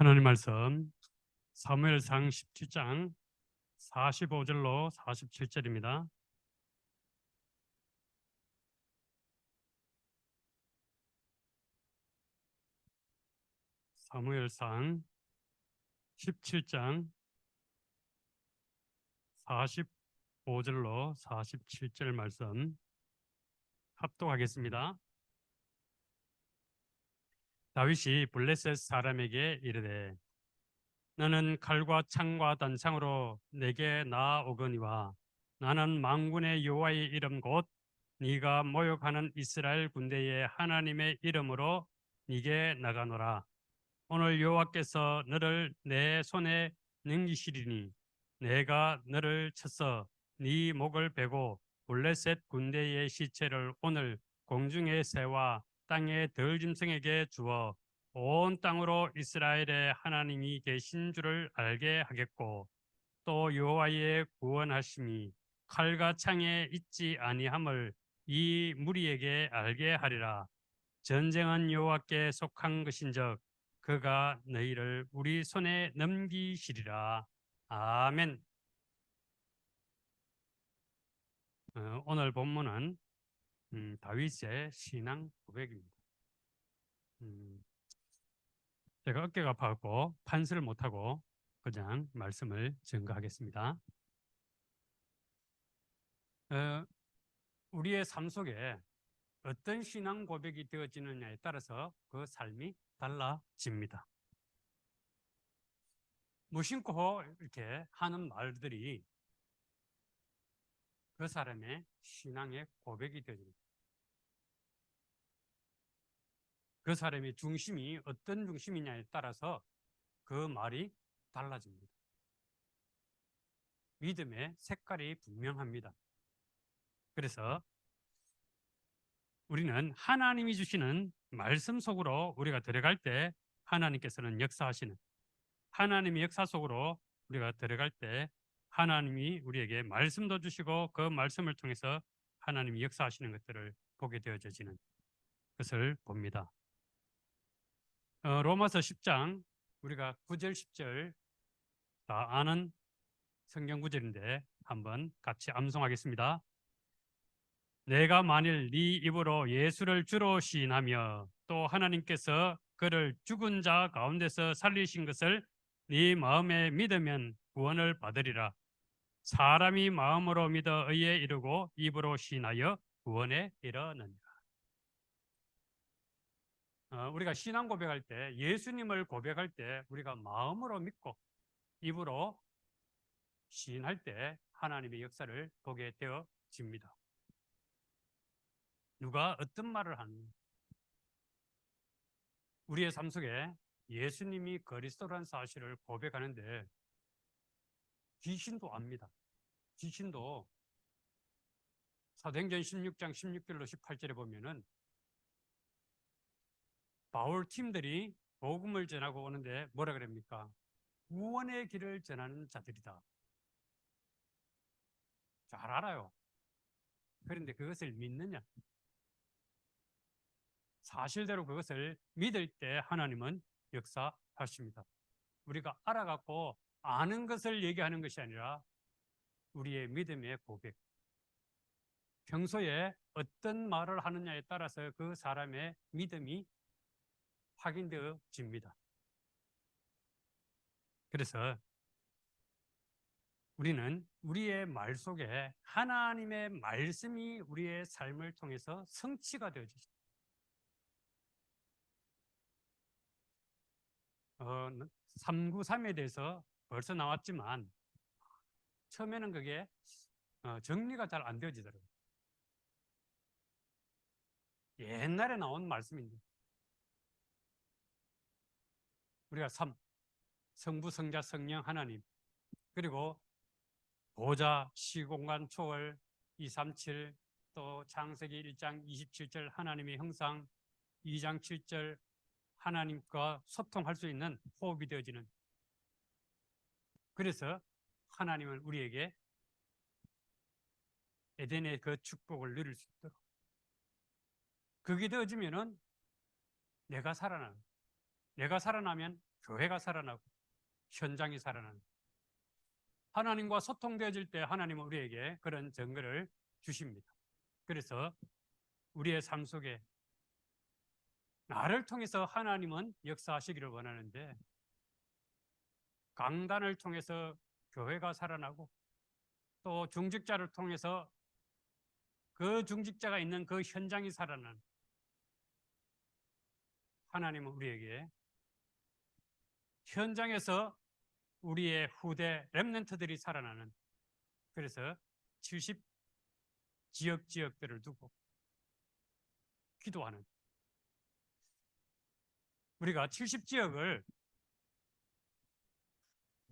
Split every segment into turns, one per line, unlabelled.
하나님 말씀 사무엘상 17장 45절로 47절입니다. 사무엘상 17장 45절로 47절 말씀 합독하겠습니다. 다윗이 블레셋 사람에게 이르되 너는 칼과 창과 단창으로 내게 나아오거니와 나는 만군의 여호와의 이름 곧 네가 모욕하는 이스라엘 군대의 하나님의 이름으로 네게 나가노라. 오늘 여호와께서 너를 내 손에 넘기시리니 내가 너를 쳐서 네 목을 베고 블레셋 군대의 시체를 오늘 공중의 새와 땅의 들짐승에게 주어 온 땅으로 이스라엘의 하나님이 계신 줄을 알게 하겠고 또 여호와의 구원하심이 칼과 창에 있지 아니함을 이 무리에게 알게 하리라. 전쟁은 여호와께 속한 것인즉 그가 너희를 우리 손에 넘기시리라. 아멘. 오늘 본문은 다윗의 신앙 고백입니다. 제가 어깨가 아파갖고 판서를 못하고 그냥 말씀을 증거하겠습니다. 우리의 삶 속에 어떤 신앙 고백이 되어지느냐에 따라서 그 삶이 달라집니다. 무심코 이렇게 하는 말들이 그 사람의 신앙의 고백이 되어집니다. 그 사람의 중심이 어떤 중심이냐에 따라서 그 말이 달라집니다. 믿음의 색깔이 분명합니다. 그래서 우리는 하나님이 주시는 말씀 속으로 우리가 들어갈 때 하나님께서는 역사하시는, 하나님의 역사 속으로 우리가 들어갈 때 하나님이 우리에게 말씀도 주시고 그 말씀을 통해서 하나님이 역사하시는 것들을 보게 되어지는 것을 봅니다. 로마서 10장 우리가 9절 10절 다 아는 성경 구절인데 한번 같이 암송하겠습니다. 내가 만일 네 입으로 예수를 주로 시인하며 또 하나님께서 그를 죽은 자 가운데서 살리신 것을 네 마음에 믿으면 구원을 받으리라. 사람이 마음으로 믿어 의에 이르고 입으로 시인하여 구원에 이르느니라. 우리가 신앙 고백할 때, 예수님을 고백할 때 우리가 마음으로 믿고 입으로 시인할 때 하나님의 역사를 보게 되어집니다. 누가 어떤 말을 하는 우리의 삶 속에 예수님이 그리스도라는 사실을 고백하는데 귀신도 압니다. 귀신도 사도행전 16장 16절로 18절에 보면은 바울 팀들이 복음을 전하고 오는데 뭐라 그럽니까? 구원의 길을 전하는 자들이다. 잘 알아요. 그런데 그것을 믿느냐? 사실대로 그것을 믿을 때 하나님은 역사하십니다. 우리가 알아갖고 아는 것을 얘기하는 것이 아니라 우리의 믿음의 고백. 평소에 어떤 말을 하느냐에 따라서 그 사람의 믿음이 확인되어집니다. 그래서 우리는 우리의 말 속에 하나님의 말씀이 우리의 삶을 통해서 성취가 되어지죠. 393에 대해서 벌써 나왔지만 처음에는 그게 정리가 잘 안 되어지더라고요. 옛날에 나온 말씀인데 우리가 3, 성부, 성자, 성령, 하나님, 그리고 보좌, 시공간, 초월, 237, 또 창세기 1장 27절 하나님의 형상, 2장 7절 하나님과 소통할 수 있는 호흡이 되어지는, 그래서 하나님은 우리에게 에덴의 그 축복을 누릴 수 있도록 그게 되어지면은 내가 살아나면 교회가 살아나고 현장이 살아나는, 하나님과 소통되어질 때 하나님은 우리에게 그런 증거를 주십니다. 그래서 우리의 삶 속에 나를 통해서 하나님은 역사하시기를 원하는데, 강단을 통해서 교회가 살아나고 또 중직자를 통해서 그 중직자가 있는 그 현장이 살아나는, 하나님은 우리에게 현장에서 우리의 후대 렘넌트들이 살아나는, 그래서 70 지역들을 두고 기도하는, 우리가 70지역을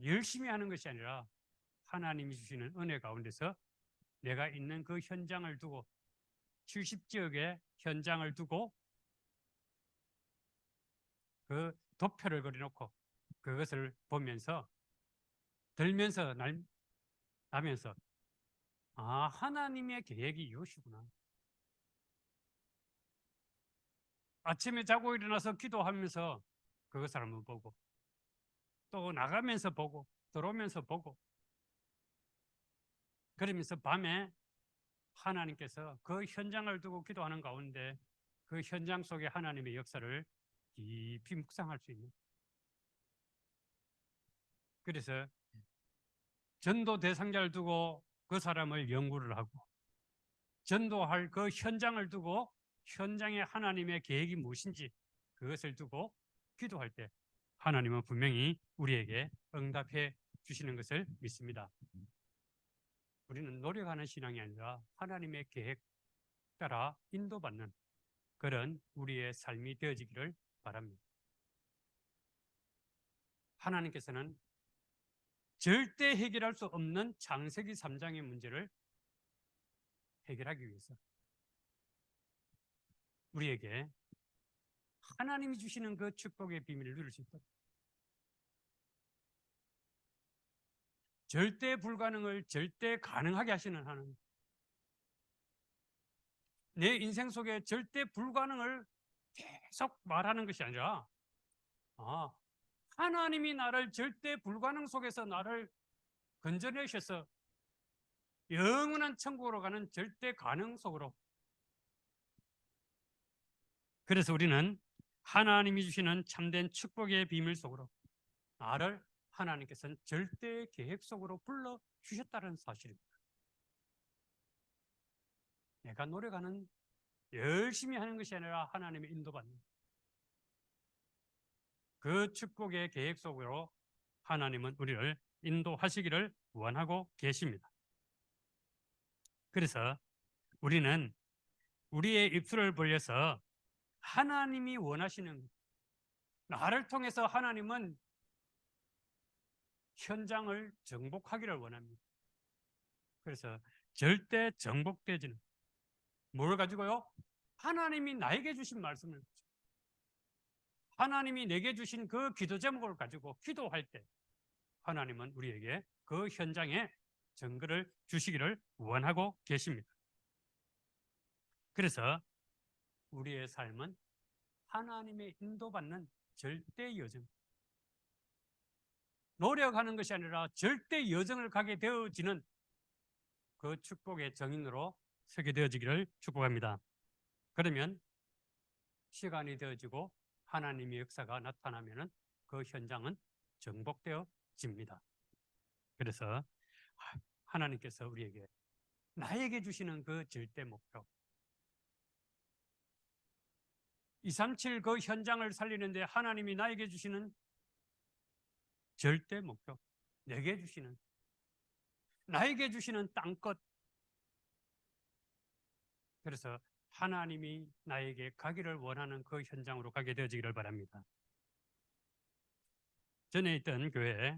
열심히 하는 것이 아니라 하나님이 주시는 은혜 가운데서 내가 있는 그 현장을 두고, 70지역의 현장을 두고 그 도표를 그려놓고 그것을 보면서 들면서 나면서, 아, 하나님의 계획이 이것이구나. 아침에 자고 일어나서 기도하면서 그것을 한번 보고, 또 나가면서 보고, 들어오면서 보고, 그러면서 밤에 하나님께서 그 현장을 두고 기도하는 가운데 그 현장 속에 하나님의 역사를 깊이 묵상할 수 있는, 그래서 전도 대상자를 두고 그 사람을 연구를 하고, 전도할 그 현장을 두고 현장에 하나님의 계획이 무엇인지 그것을 두고 기도할 때 하나님은 분명히 우리에게 응답해 주시는 것을 믿습니다. 우리는 노력하는 신앙이 아니라 하나님의 계획 따라 인도받는 그런 우리의 삶이 되어지기를 바랍니다. 하나님께서는 절대 해결할 수 없는 창세기 3장의 문제를 해결하기 위해서 우리에게 하나님이 주시는 그 축복의 비밀을 누릴 수 있도록, 절대 불가능을 절대 가능하게 하시는 하나님, 내 인생 속에 절대 불가능을 계속 말하는 것이 아니라, 아, 하나님이 나를 절대 불가능 속에서 나를 건져내셔서 영원한 천국으로 가는 절대 가능 속으로, 그래서 우리는 하나님이 주시는 참된 축복의 비밀 속으로 나를 하나님께서는 절대 계획 속으로 불러주셨다는 사실입니다. 내가 노력하는, 열심히 하는 것이 아니라 하나님의 인도받는 그 축복의 계획 속으로 하나님은 우리를 인도하시기를 원하고 계십니다. 그래서 우리는 우리의 입술을 벌려서 하나님이 원하시는, 나를 통해서 하나님은 현장을 정복하기를 원합니다. 그래서 절대 정복되지는, 뭘 가지고요? 하나님이 나에게 주신 말씀을, 하나님이 내게 주신 그 기도 제목을 가지고 기도할 때 하나님은 우리에게 그 현장에 증거를 주시기를 원하고 계십니다. 그래서 우리의 삶은 하나님의 인도받는 절대 여정, 노력하는 것이 아니라 절대 여정을 가게 되어지는 그 축복의 정인으로 서게 되어지기를 축복합니다. 그러면 시간이 되어지고 하나님의 역사가 나타나면 그 현장은 정복되어집니다. 그래서 하나님께서 우리에게, 나에게 주시는 그 절대 목표, 237 그 현장을 살리는데 하나님이 나에게 주시는 절대 목표, 내게 주시는, 나에게 주시는 땅끝, 그래서 하나님이 나에게 가기를 원하는 그 현장으로 가게 되어지기를 바랍니다. 전에 있던 교회,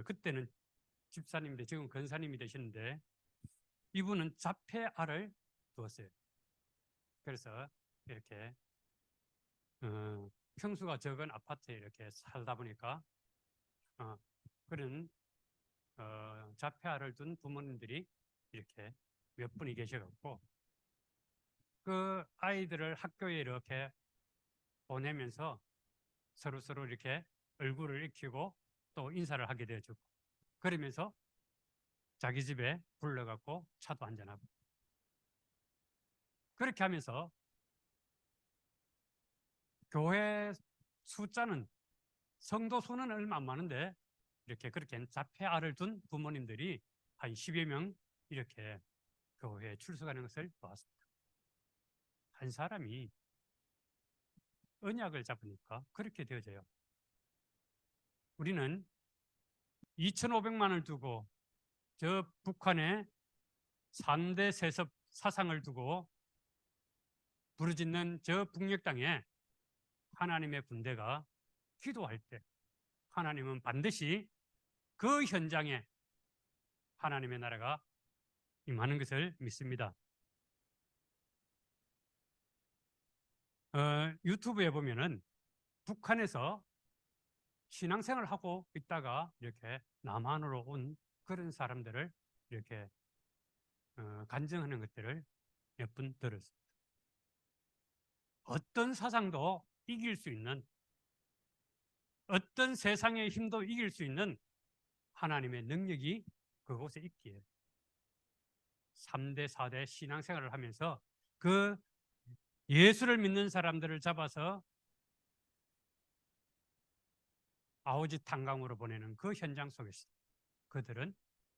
그때는 집사님인데 지금 권사님이 되시는데, 이분은 자폐아를 두었어요. 그래서 이렇게 평수가 적은 아파트에 이렇게 살다 보니까 그런 자폐아를 둔 부모님들이 이렇게 몇 분이 계셔갖고 그 아이들을 학교에 이렇게 보내면서 서로 이렇게 얼굴을 익히고 또 인사를 하게 되어주고, 그러면서 자기 집에 불러갖고 차도 한잔하고, 그렇게 하면서 교회 숫자는, 성도 수는 얼마 안 많은데 이렇게 그렇게 자폐아를 둔 부모님들이 한 10여 명 이렇게 교회에 출석하는 것을 보았습니다. 한 사람이 언약을 잡으니까 그렇게 되어져요. 우리는 2,500만 원을 두고 저 북한의 3대 세습 사상을 두고 부르짖는 저 북녘 땅에 하나님의 군대가 기도할 때 하나님은 반드시 그 현장에 하나님의 나라가 임하는 것을 믿습니다. 유튜브에 보면은 북한에서 신앙생활을 하고 있다가 이렇게 남한으로 온 그런 사람들을 이렇게 간증하는 것들을 몇 분 들었습니다. 어떤 사상도 이길 수 있는, 어떤 세상의 힘도 이길 수 있는 하나님의 능력이 그곳에 있기에 3대, 4대 신앙생활을 하면서 그 예수를 믿는 사람들을 잡아서 아우지 탄강으로 보내는 그 현장 속에서 그들은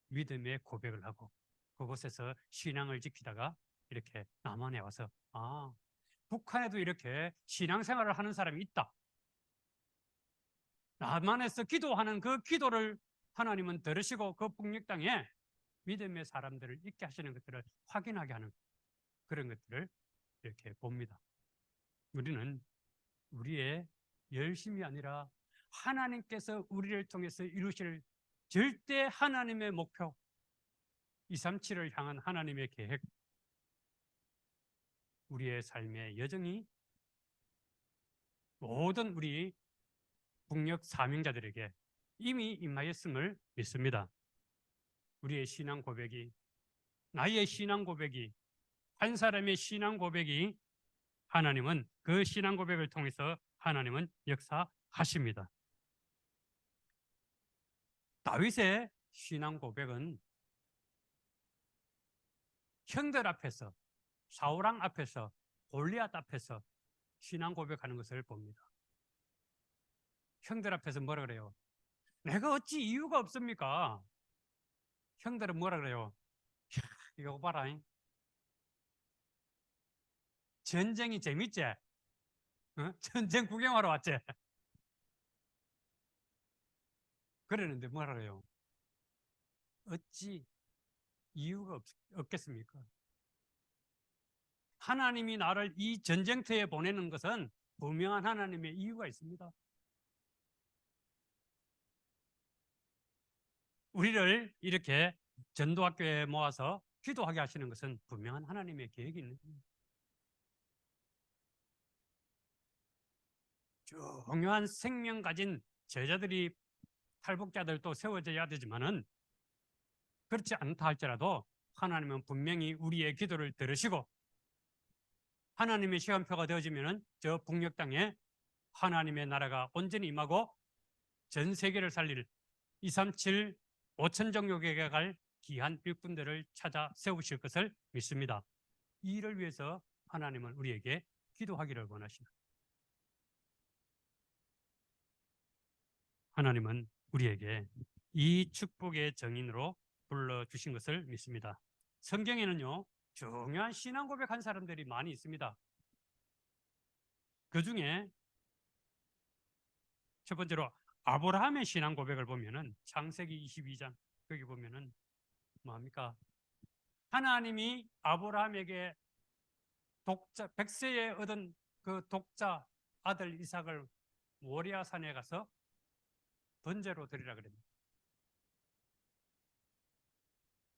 믿음의 고백을 하고 그곳에서 신앙을 지키다가 이렇게 남한에 와서, 아, 북한에도 이렇게 신앙생활을 하는 사람이 있다. 남한에서 기도하는 그 기도를 하나님은 들으시고 그 북녘 땅에 믿음의 사람들을 있게 하시는 것들을 확인하게 하는 그런 것들을 이렇게 봅니다. 우리는 우리의 열심이 아니라 하나님께서 우리를 통해서 이루실 절대 하나님의 목표, 237을 향한 하나님의 계획, 우리의 삶의 여정이 모든 우리 북녘 사명자들에게 이미 임하였음을 믿습니다. 우리의 신앙 고백이, 나의 신앙 고백이, 한 사람의 신앙 고백이 하나님은 그 신앙 고백을 통해서 하나님은 역사하십니다. 다윗의 신앙 고백은 형들 앞에서, 사울왕 앞에서, 골리앗 앞에서 신앙 고백하는 것을 봅니다. 형들 앞에서 뭐라 그래요? 내가 어찌 이유가 없습니까? 형들은 뭐라 그래요? 이거 봐라. 전쟁이 재밌지? 어? 전쟁 구경하러 왔지? 그러는데 뭐라 그래요? 어찌 이유가 없겠습니까? 하나님이 나를 이 전쟁터에 보내는 것은 분명한 하나님의 이유가 있습니다. 우리를 이렇게 전도학교에 모아서 기도하게 하시는 것은 분명한 하나님의 계획이 있는 겁니다. 중요한 생명 가진 제자들이, 탈북자들도 세워져야 되지만은 그렇지 않다 할지라도 하나님은 분명히 우리의 기도를 들으시고 하나님의 시간표가 되어지면은 저 북녘 땅에 하나님의 나라가 온전히 임하고 전 세계를 살릴 237 5천정교회가 갈 귀한 일꾼들을 찾아 세우실 것을 믿습니다. 이 일을 위해서 하나님은 우리에게 기도하기를 원하십니다. 하나님은 우리에게 이 축복의 정인으로 불러주신 것을 믿습니다. 성경에는요, 중요한 신앙 고백한 사람들이 많이 있습니다. 그 중에 첫 번째로 아브라함의 신앙 고백을 보면은 창세기 22장 거기 보면은 뭐합니까? 하나님이 아브라함에게 독자 100세에 얻은 그 독자 아들 이삭을 모리아 산에 가서 번제로 드리라 그랬습니다.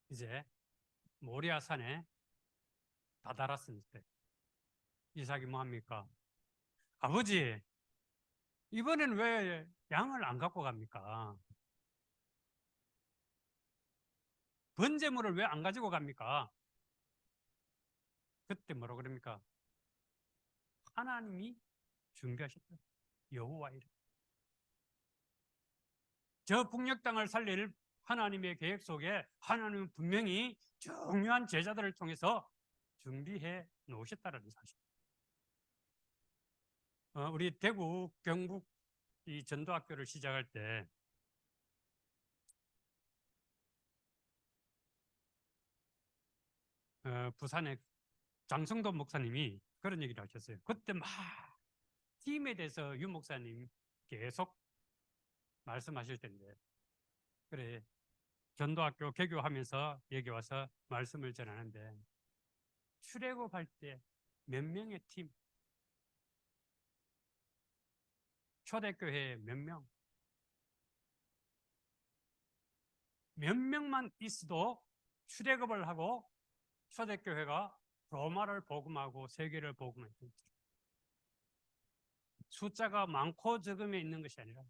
이제 모리아 산에 다다랐을 때 이삭이 뭐합니까? 아버지, 이번엔 왜 양을 안 갖고 갑니까? 번제물을 왜 안 가지고 갑니까? 그때 뭐라고 그럽니까? 하나님이 준비하셨다. 여호와 이래. 저 북녘 땅을 살릴 하나님의 계획 속에 하나님은 분명히 중요한 제자들을 통해서 준비해 놓으셨다는 사실. 우리 대구 경북 이 전도학교를 시작할 때 부산의 장성도 목사님이 그런 얘기를 하셨어요. 그때 막 팀에 대해서 유 목사님 계속 말씀하실 텐데, 그래 전도학교 개교하면서 여기 와서 말씀을 전하는데 출애굽할 때 몇 명의 팀, 초대교회에 몇 명만 있어도 출애굽을 하고 초대교회가 로마를 복음하고 세계를 복음했던 거죠. 숫자가 많고 적음에 있는 것이 아니라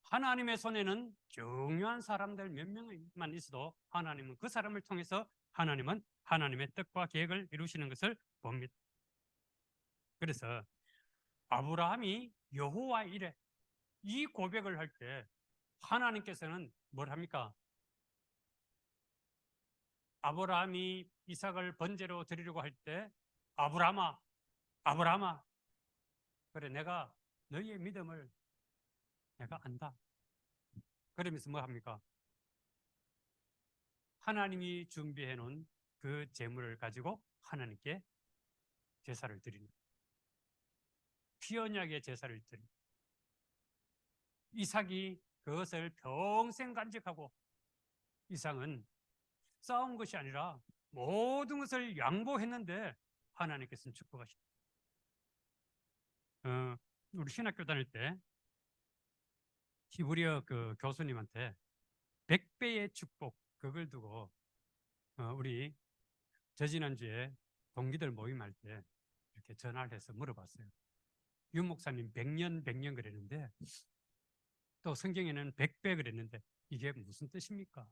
하나님의 손에는 중요한 사람들 몇 명만 있어도 하나님은 그 사람을 통해서 하나님은 하나님의 뜻과 계획을 이루시는 것을 봅니다. 그래서 아브라함이 여호와 이레 이 고백을 할 때 하나님께서는 뭘 합니까? 아브라함이 이삭을 번제로 드리려고 할 때 아브라함아, 아브라함아, 그래 내가 너희의 믿음을 내가 안다. 그러면서 뭐 합니까? 하나님이 준비해 놓은 그 제물을 가지고 하나님께 제사를 드리는, 피 언약의 제사를 드리는, 이삭이 그것을 평생 간직하고, 이삭은 싸운 것이 아니라 모든 것을 양보했는데 하나님께서는 축복하십니다. 우리 신학교 다닐 때 히브리어 그 교수님한테 100배의 축복 그걸 두고 우리 저지난주에 동기들 모임할 때 이렇게 전화를 해서 물어봤어요. 윤 목사님 100년 그랬는데 또 성경에는 100배 그랬는데 이게 무슨 뜻입니까?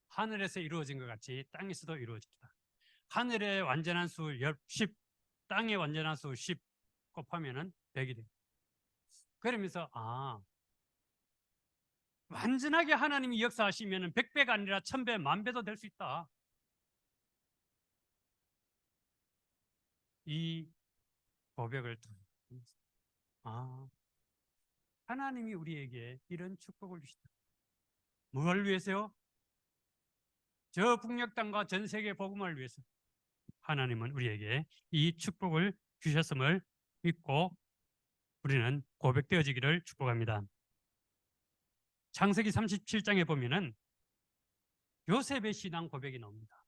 하늘에서 이루어진 것 같이 땅에서도 이루어집니다. 하늘의 완전한 수 10, 땅의 완전한 수 10 곱하면은 100이 돼요. 그러면서 완전하게 하나님이 역사하시면 100배가 아니라 1000배, 10,000배도 될 수 있다. 이 고백을 하나님이 우리에게 이런 축복을 주시다. 뭘 위해서요? 저 북녘 땅과 전 세계 복음을 위해서 하나님은 우리에게 이 축복을 주셨음을 믿고 우리는 고백되어지기를 축복합니다. 창세기 37장에 보면은 요셉의 신앙 고백이 나옵니다.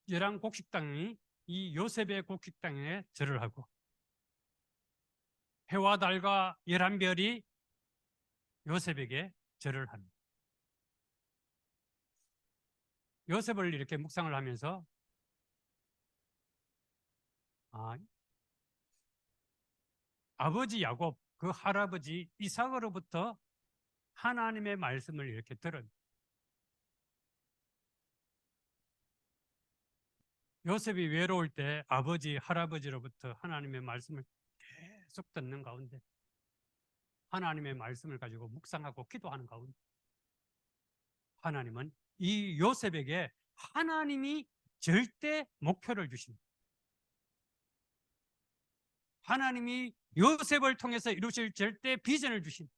열한 곡식당이 이 요셉의 곡식당에 절을 하고 해와 달과 11별이 요셉에게 절을 합니다. 요셉을 이렇게 묵상을 하면서 아버지 야곱, 그 할아버지 이삭으로부터 하나님의 말씀을 이렇게 들은 요셉이 외로울 때 아버지, 할아버지로부터 하나님의 말씀을 계속 듣는 가운데 하나님의 말씀을 가지고 묵상하고 기도하는 가운데 하나님은 이 요셉에게 하나님이 절대 목표를 주십니다. 하나님이 요셉을 통해서 이루실 절대 비전을 주신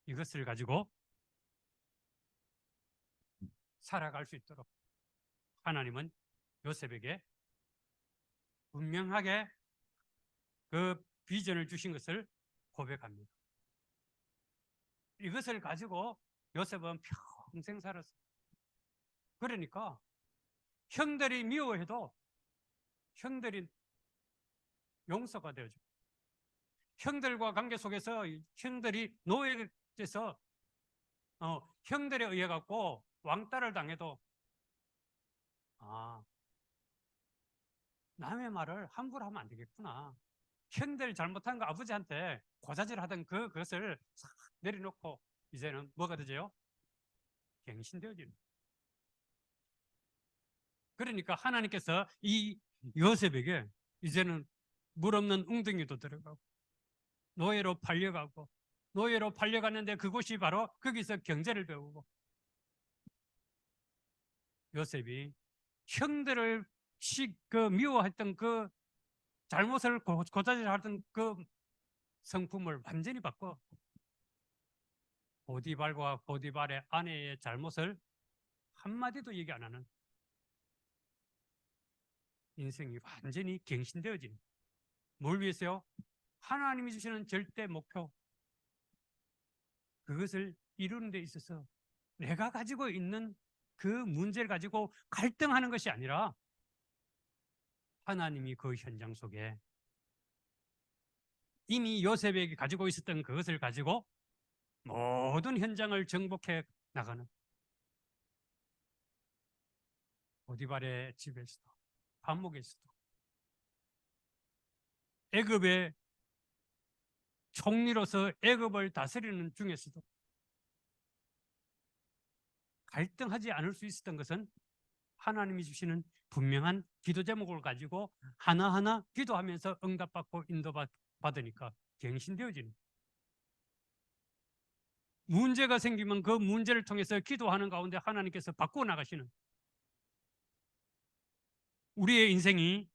이것을 가지고 살아갈 수 있도록 하나님은 요셉에게 분명하게 그 비전을 주신 것을 고백합니다. 이것을 가지고 요셉은 평생 살았어요. 그러니까 형들이 미워해도 형들이 용서가 되어져. 형들과 관계 속에서 형들이 노예돼서 형들에 의해 갖고 왕따를 당해도 남의 말을 함부로 하면 안 되겠구나. 형들 잘못한 거 아버지한테 고자질 하던 그것을 싹 내려놓고 이제는 뭐가 되죠? 갱신되어지는. 그러니까 하나님께서 이 요셉에게 이제는 물 없는 웅덩이도 들어가고 노예로 팔려가고 노예로 팔려갔는데 그곳이 바로 거기서 경제를 배우고 요셉이 형들을 미워했던 그 잘못을 고자질하던 그 성품을 완전히 바꿔 보디발과 보디발의 아내의 잘못을 한마디도 얘기 안 하는 인생이 완전히 갱신되어진 뭘 위해서요? 하나님이 주시는 절대 목표 그것을 이루는 데 있어서 내가 가지고 있는 그 문제를 가지고 갈등하는 것이 아니라 하나님이 그 현장 속에 이미 요셉에게 가지고 있었던 그것을 가지고 모든 현장을 정복해 나가는 보디발의 집에서도 감옥에서도 애굽의 총리로서 애굽을 다스리는 중에서도 갈등하지 않을 수 있었던 것은 하나님이 주시는 분명한 기도 제목을 가지고 하나하나 기도하면서 응답받고 인도받으니까 갱신되어지는 문제가 생기면 그 문제를 통해서 기도하는 가운데 하나님께서 바꾸어 나가시는 우리의 인생이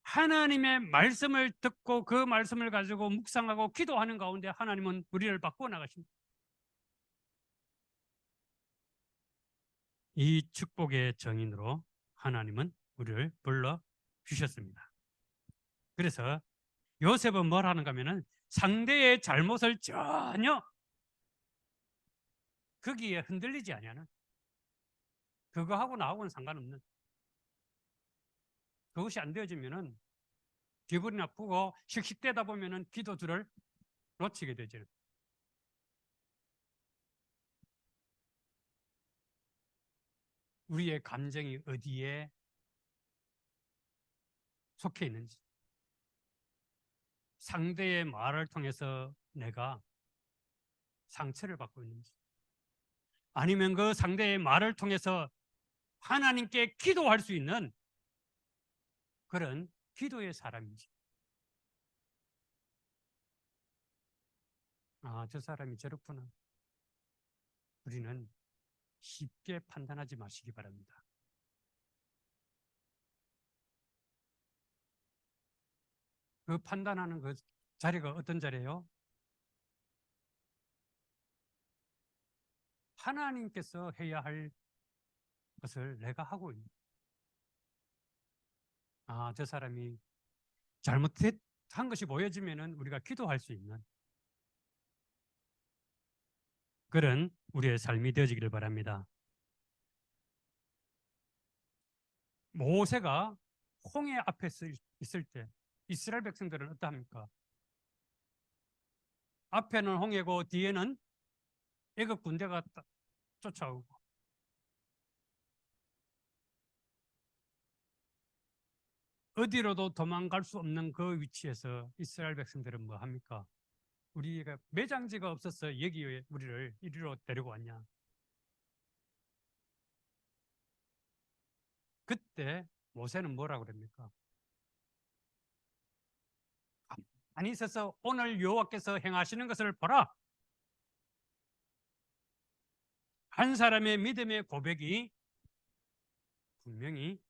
하나님의 말씀을 듣고 그 말씀을 가지고 묵상하고 기도하는 가운데 하나님은 우리를 바꾸어 나가십니다. 이 축복의 정인으로 하나님은 우리를 불러 주셨습니다. 그래서 요셉은 뭘 하는가 하면은 상대의 잘못을 전혀 거기에 흔들리지 아니하는 그거하고 나하고는 상관없는 그것이 안 되어지면은 기분이 나쁘고 씩씩대다 보면은 기도들을 놓치게 되죠. 우리의 감정이 어디에 속해 있는지 상대의 말을 통해서 내가 상처를 받고 있는지 아니면 그 상대의 말을 통해서 하나님께 기도할 수 있는 그런 기도의 사람인지 저 사람이 저렇구나. 우리는 쉽게 판단하지 마시기 바랍니다. 그 판단하는 그 자리가 어떤 자리예요? 하나님께서 해야 할 것을 내가 하고 있는 저 사람이 잘못한 것이 보여지면은 우리가 기도할 수 있는 그런 우리의 삶이 되어지기를 바랍니다. 모세가 홍해 앞에 있을 때 이스라엘 백성들은 어떠합니까? 앞에는 홍해고 뒤에는 애굽 군대가 쫓아오고 어디로도 도망갈 수 없는 그 위치에서 이스라엘 백성들은 뭐 합니까? 우리가 매장지가 없어서 여기에 우리를 이리로 데리고 왔냐? 그때 모세는 뭐라고 그럽니까? 가만히 있어서 오늘 여호와께서 행하시는 것을 보라. 한 사람의 믿음의 고백이 분명히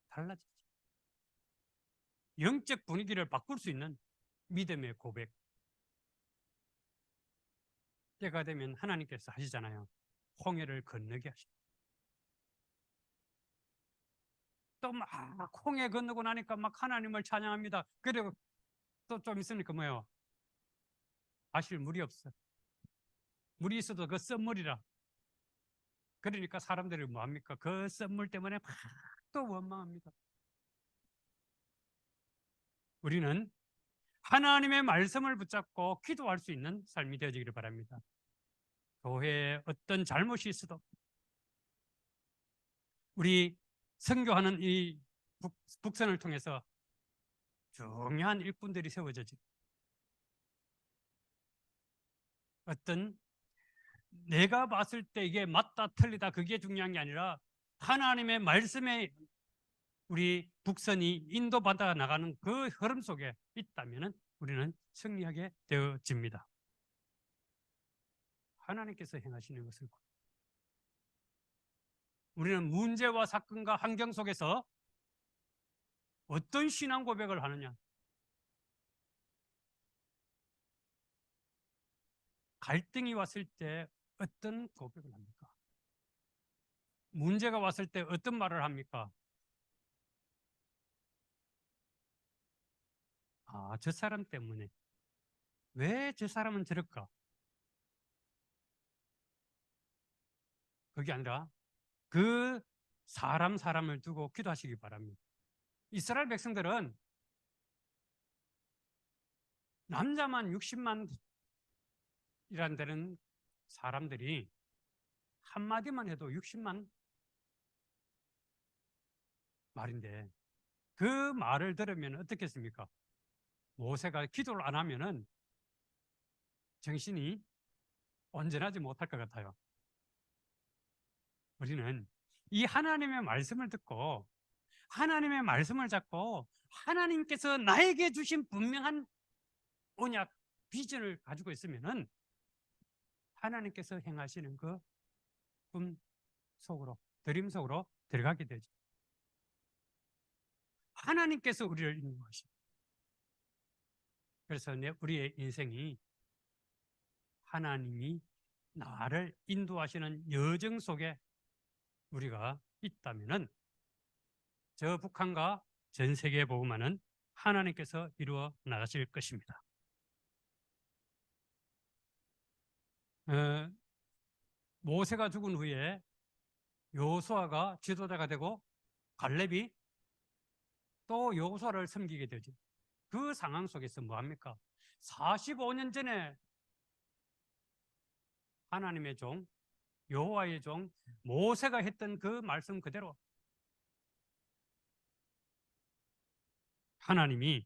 달라지죠. 영적 분위기를 바꿀 수 있는 믿음의 고백. 때가 되면 하나님께서 하시잖아요. 홍해를 건너게 하십니다. 또 막 홍해 건너고 나니까 막 하나님을 찬양합니다. 그리고 또 좀 있으니까 뭐예요? 마실 물이 없어. 물이 있어도 그 썸물이라. 그러니까 사람들이 뭐합니까? 그 썸물 때문에 막 또 원망합니다. 우리는 하나님의 말씀을 붙잡고 기도할 수 있는 삶이 되어지기를 바랍니다. 교회에 어떤 잘못이 있어도 우리 선교하는 이 북선을 통해서 중요한 일꾼들이 세워져지. 어떤 내가 봤을 때 이게 맞다 틀리다 그게 중요한 게 아니라 하나님의 말씀에 우리 북선이 인도받아 나가는 그 흐름 속에 있다면 우리는 승리하게 되어집니다. 하나님께서 행하시는 것을 우리는 문제와 사건과 환경 속에서 어떤 신앙 고백을 하느냐? 갈등이 왔을 때 어떤 고백을 합니까? 문제가 왔을 때 어떤 말을 합니까? 아, 저 사람 때문에. 왜 저 사람은 저럴까? 그게 아니라 그 사람을 두고 기도하시기 바랍니다. 이스라엘 백성들은 남자만 60만 이란 데는 사람들이 한마디만 해도 60만 말인데 그 말을 들으면 어떻겠습니까? 모세가 기도를 안 하면은 정신이 온전하지 못할 것 같아요. 우리는 이 하나님의 말씀을 듣고 하나님의 말씀을 잡고 하나님께서 나에게 주신 분명한 언약, 비전을 가지고 있으면은 하나님께서 행하시는 그 꿈 속으로, 드림 속으로 들어가게 되죠. 하나님께서 우리를 인도하십니다. 그래서 우리의 인생이 하나님이 나를 인도하시는 여정 속에 우리가 있다면은 저 북한과 전 세계에 복음화는 하나님께서 이루어 나가실 것입니다. 모세가 죽은 후에 여호수아가 지도자가 되고 갈렙이 또 여호수아를 섬기게 되죠. 그 상황 속에서 뭐합니까? 45년 전에 하나님의 종, 여호와의 종 모세가 했던 그 말씀 그대로 하나님이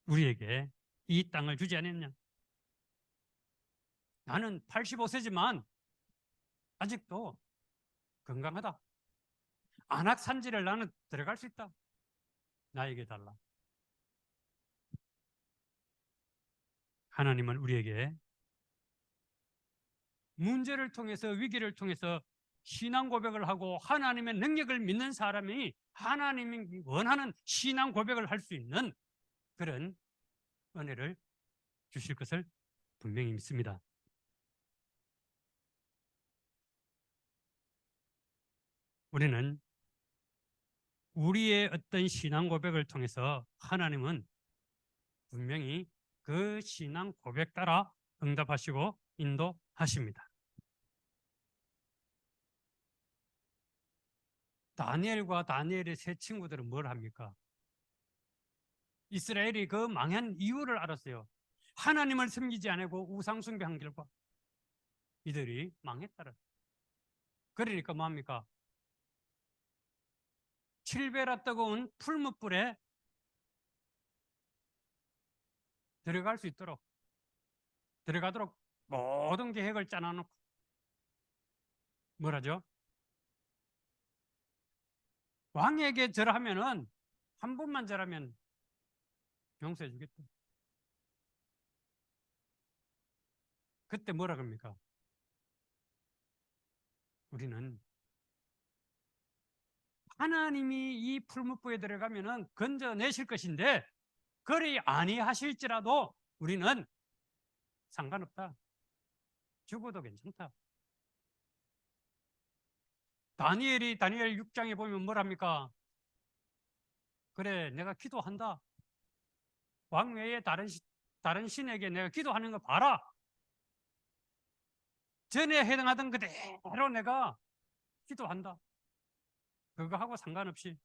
우리에게 이 땅을 주지 않았냐? 나는 85세지만 아직도 건강하다. 안악산지를 나는 들어갈 수 있다. 나에게 달라. 하나님은 우리에게 문제를 통해서 위기를 통해서 신앙 고백을 하고 하나님의 능력을 믿는 사람이 하나님이 원하는 신앙 고백을 할 수 있는 그런 은혜를 주실 것을 분명히 믿습니다. 우리는 우리의 어떤 신앙 고백을 통해서 하나님은 분명히 그 신앙 고백 따라 응답하시고 인도하십니다. 다니엘과 다니엘의 세 친구들은 뭘 합니까? 이스라엘이 그 망한 이유를 알았어요. 하나님을 섬기지 않고 우상 숭배한 결과 이들이 망했다라. 그러니까 뭐합니까? 7배라 뜨거운 풀무불에 들어갈 수 있도록 들어가도록 모든 계획을 짜놔놓고 뭐라죠? 왕에게 절하면은 한 번만 절하면 용서해 주겠다. 그때 뭐라 그럽니까? 우리는 하나님이 이 풀무불에 들어가면은 건져내실 것인데 그리 아니하실지라도 우리는 상관없다. 죽어도 괜찮다. 다니엘이 다니엘 6장에 보면 뭐랍니까? 그래, 내가 기도한다. 왕 외에 다른 신에게 내가 기도하는 거 봐라. 전에 해당하던 그대로 내가 기도한다. 그거하고 상관없이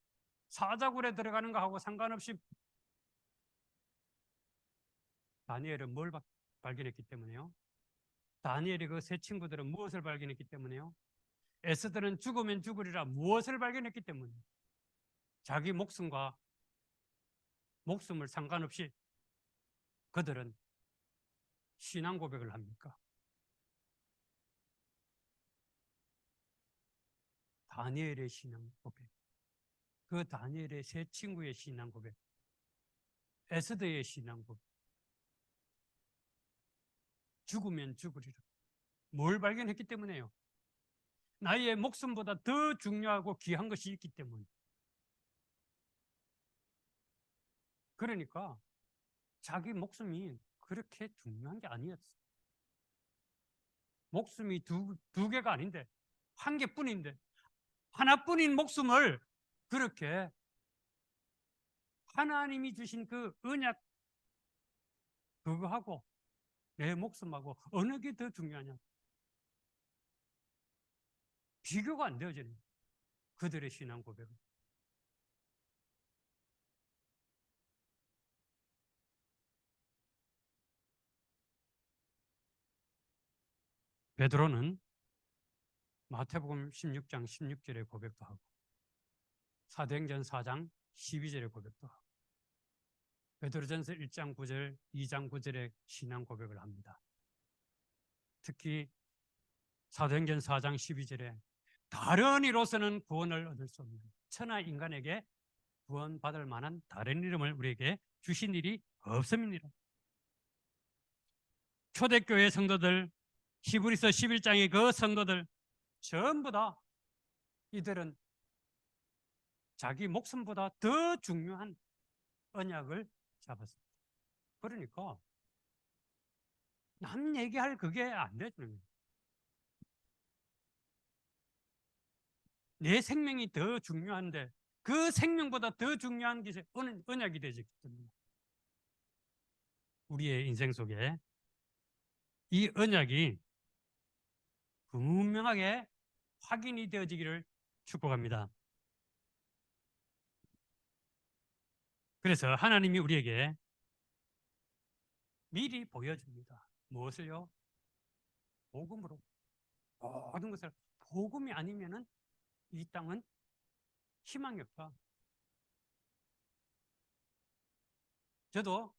사자굴에 들어가는 거하고 상관없이 다니엘은 뭘 발견했기 때문에요? 다니엘이 그 세 친구들은 무엇을 발견했기 때문에요? 에스더는 죽으면 죽으리라 무엇을 발견했기 때문에 자기 목숨과 목숨을 상관없이 그들은 신앙 고백을 합니까? 다니엘의 신앙 고백. 그 다니엘의 세 친구의 신앙 고백, 에스더의 신앙 고백, 죽으면 죽으리라. 뭘 발견했기 때문에요? 나의 목숨보다 더 중요하고 귀한 것이 있기 때문에. 그러니까 자기 목숨이 그렇게 중요한 게 아니었어. 목숨이 두 개가 아닌데 한 개뿐인데 하나뿐인 목숨을 그렇게 하나님이 주신 그 언약 그거하고 내 목숨하고 어느 게 더 중요하냐? 비교가 안 되어지는 그들의 신앙 고백은. 베드로는 마태복음 16장 16절의 고백도 하고 사도행전 4장 12절의 고백도 하고 베드로전서 1장 9절, 2장 9절의 신앙 고백을 합니다. 특히 사도행전 4장 12절에 다른 이로서는 구원을 얻을 수 없는 천하 인간에게 구원받을 만한 다른 이름을 우리에게 주신 일이 없음이니라. 초대교회 성도들, 히브리서 11장의 그 성도들 전부 다 이들은 자기 목숨보다 더 중요한 언약을 잡았습니다. 그러니까 남 얘기할 그게 안 되는 거예요. 내 생명이 더 중요한데 그 생명보다 더 중요한 것이 언약이 되기 때문에 우리의 인생 속에 이 언약이 분명하게 확인이 되어지기를 축복합니다. 그래서 하나님이 우리에게 미리 보여줍니다. 무엇을요? 복음으로. 모든 것을 복음이 아니면은 이 땅은 희망이 없다. 저도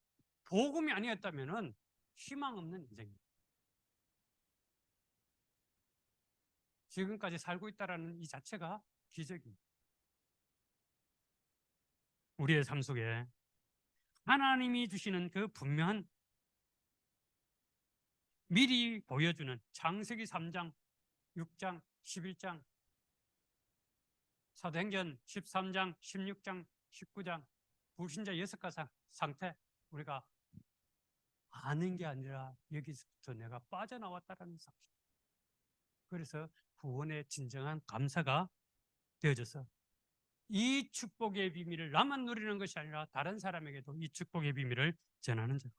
복음이 아니었다면은 희망 없는 인생입니다. 지금까지 살고 있다라는 이 자체가 기적입니다. 우리의 삶 속에 하나님이 주시는 그 분명한 미리 보여주는 창세기 3장, 6장, 11장, 사도행전 13장, 16장, 19장, 불신자 6가지 상태 우리가 아는 게 아니라 여기서부터 내가 빠져나왔다라는 사실. 그래서 구원의 진정한 감사가 되어져서 이 축복의 비밀을 나만 누리는 것이 아니라 다른 사람에게도 이 축복의 비밀을 전하는 자.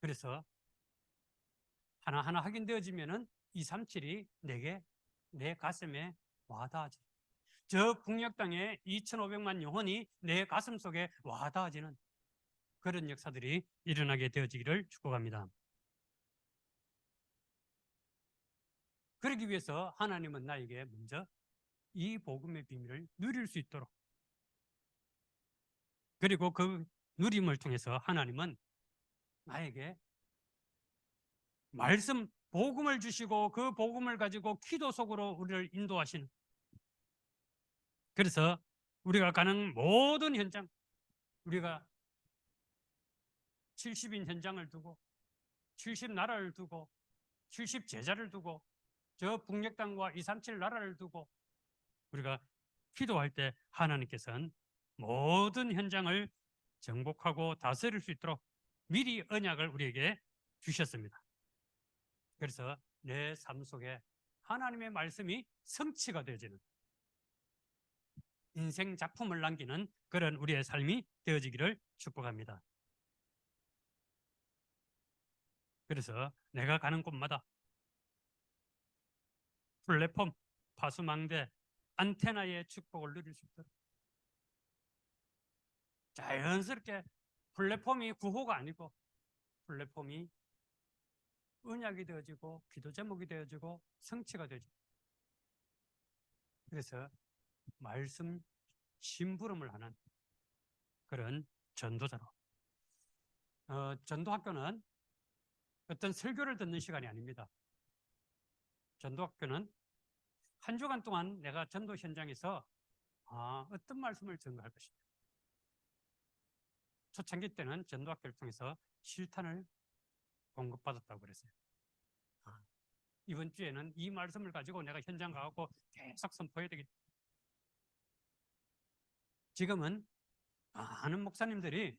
그래서 하나하나 확인되어지면은 237이 내게 내 가슴에 와닿아지. 저 북녘 땅에 2,500만 영혼이 내 가슴 속에 와닿아지는 그런 역사들이 일어나게 되어지기를 축복합니다. 그러기 위해서 하나님은 나에게 먼저 이 복음의 비밀을 누릴 수 있도록 그리고 그 누림을 통해서 하나님은 나에게 말씀 복음을 주시고 그 복음을 가지고 기도 속으로 우리를 인도하시는 그래서 우리가 가는 모든 현장 우리가 70인 현장을 두고 70나라를 두고 70제자를 두고 저 북녘 땅과 237 나라를 두고 우리가 기도할 때 하나님께서는 모든 현장을 정복하고 다스릴 수 있도록 미리 언약을 우리에게 주셨습니다. 그래서 내 삶 속에 하나님의 말씀이 성취가 되어지는 인생 작품을 남기는 그런 우리의 삶이 되어지기를 축복합니다. 그래서 내가 가는 곳마다 플랫폼, 파수망대, 안테나의 축복을 누릴 수 있도록 자연스럽게 플랫폼이 구호가 아니고 플랫폼이 언약이 되어지고 기도 제목이 되어지고 성취가 되어지고 그래서 말씀 심부름을 하는 그런 전도자로 전도학교는 어떤 설교를 듣는 시간이 아닙니다. 전도학교는 한 주간 동안 내가 전도 현장에서 어떤 말씀을 전가할 것인가. 초창기 때는 전도학교를 통해서 실탄을 공급받았다고 그랬어요. 이번 주에는 이 말씀을 가지고 내가 현장 가고 계속 선포해야 되겠다. 지금은 많은 목사님들이,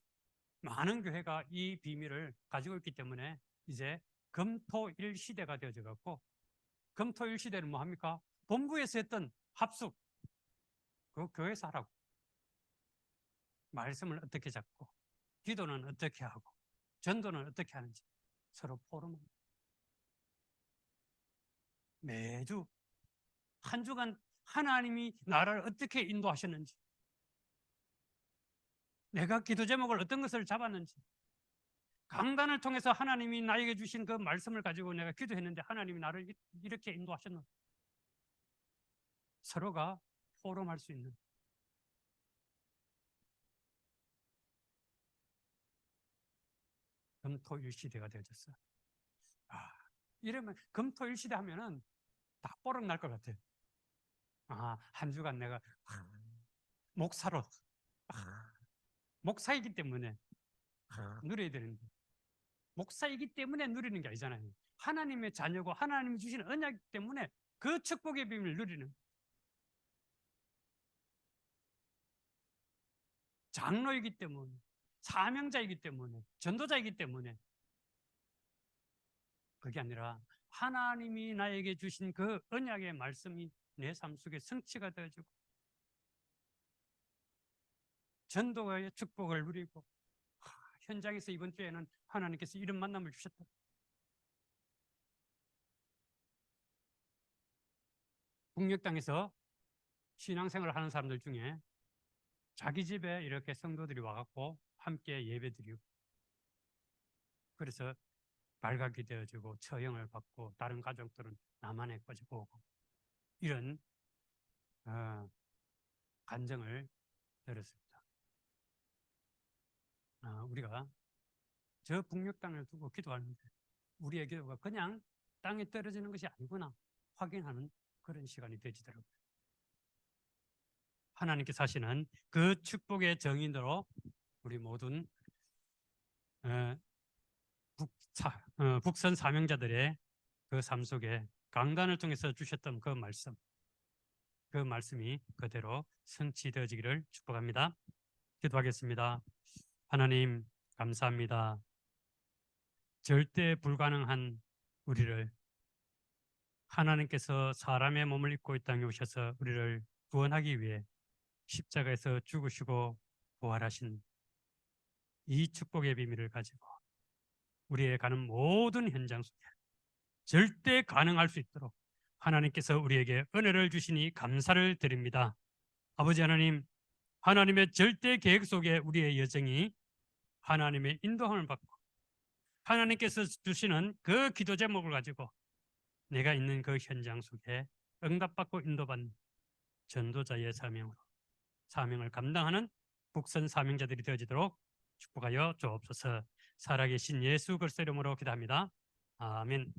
많은 교회가 이 비밀을 가지고 있기 때문에 이제 금토일 시대가 되어져 갖고, 금토일 시대는 뭐 합니까? 본부에서 했던 합숙, 그 교회에서 하라고. 말씀을 어떻게 잡고, 기도는 어떻게 하고, 전도는 어떻게 하는지 서로 포럼을 매주 한 주간 하나님이 나를 어떻게 인도하셨는지, 내가 기도 제목을 어떤 것을 잡았는지, 강단을 통해서 하나님이 나에게 주신 그 말씀을 가지고 내가 기도했는데 하나님이 나를 이렇게 인도하셨는지, 서로가 포럼할 수 있는 금토일 시대가 되어졌어. 이러면 금토일 시대 하면은 다 뽀록 날 것 같아요. 한 주간 내가 목사로, 목사이기 때문에 누려야 되는데, 목사이기 때문에 누리는 게 아니잖아요. 하나님의 자녀고 하나님이 주신 언약 때문에 그 축복의 비밀을 누리는, 장로이기 때문에, 사명자이기 때문에, 전도자이기 때문에. 그게 아니라 하나님이 나에게 주신 그 언약의 말씀이 내 삶 속에 성취가 되어지고 전도의 축복을 누리고, 현장에서 이번 주에는 하나님께서 이런 만남을 주셨다. 북녘 땅에서 신앙생활을 하는 사람들 중에 자기 집에 이렇게 성도들이 와갖고 함께 예배드리고, 그래서 발각이 되어지고 처형을 받고 다른 가족들은 남한에 꺼지고 오고, 이런 간증을 들었습니다. 우리가 저 북녘 땅을 두고 기도하는데 우리의 기도가 그냥 땅에 떨어지는 것이 아니구나 확인하는 그런 시간이 되지더라고요. 하나님께서 하시는 그 축복의 정인으로 우리 모든 북선 사명자들의 그 삶 속에 강단을 통해서 주셨던 그 말씀, 그 말씀이 그대로 성취되어지기를 축복합니다. 기도하겠습니다. 하나님 감사합니다. 절대 불가능한 우리를 하나님께서 사람의 몸을 입고 이 땅에 오셔서 우리를 구원하기 위해 십자가에서 죽으시고 부활하신 이 축복의 비밀을 가지고 우리의 가는 모든 현장 속에 절대 가능할 수 있도록 하나님께서 우리에게 은혜를 주시니 감사를 드립니다. 아버지 하나님, 하나님의 절대 계획 속에 우리의 여정이 하나님의 인도함을 받고 하나님께서 주시는 그 기도 제목을 가지고 내가 있는 그 현장 속에 응답받고 인도받는 전도자의 사명을 감당하는 북선 사명자들이 되어지도록 축복하여 주옵소서. 살아계신 예수 그리스도 이름으로 기도합니다. 아멘.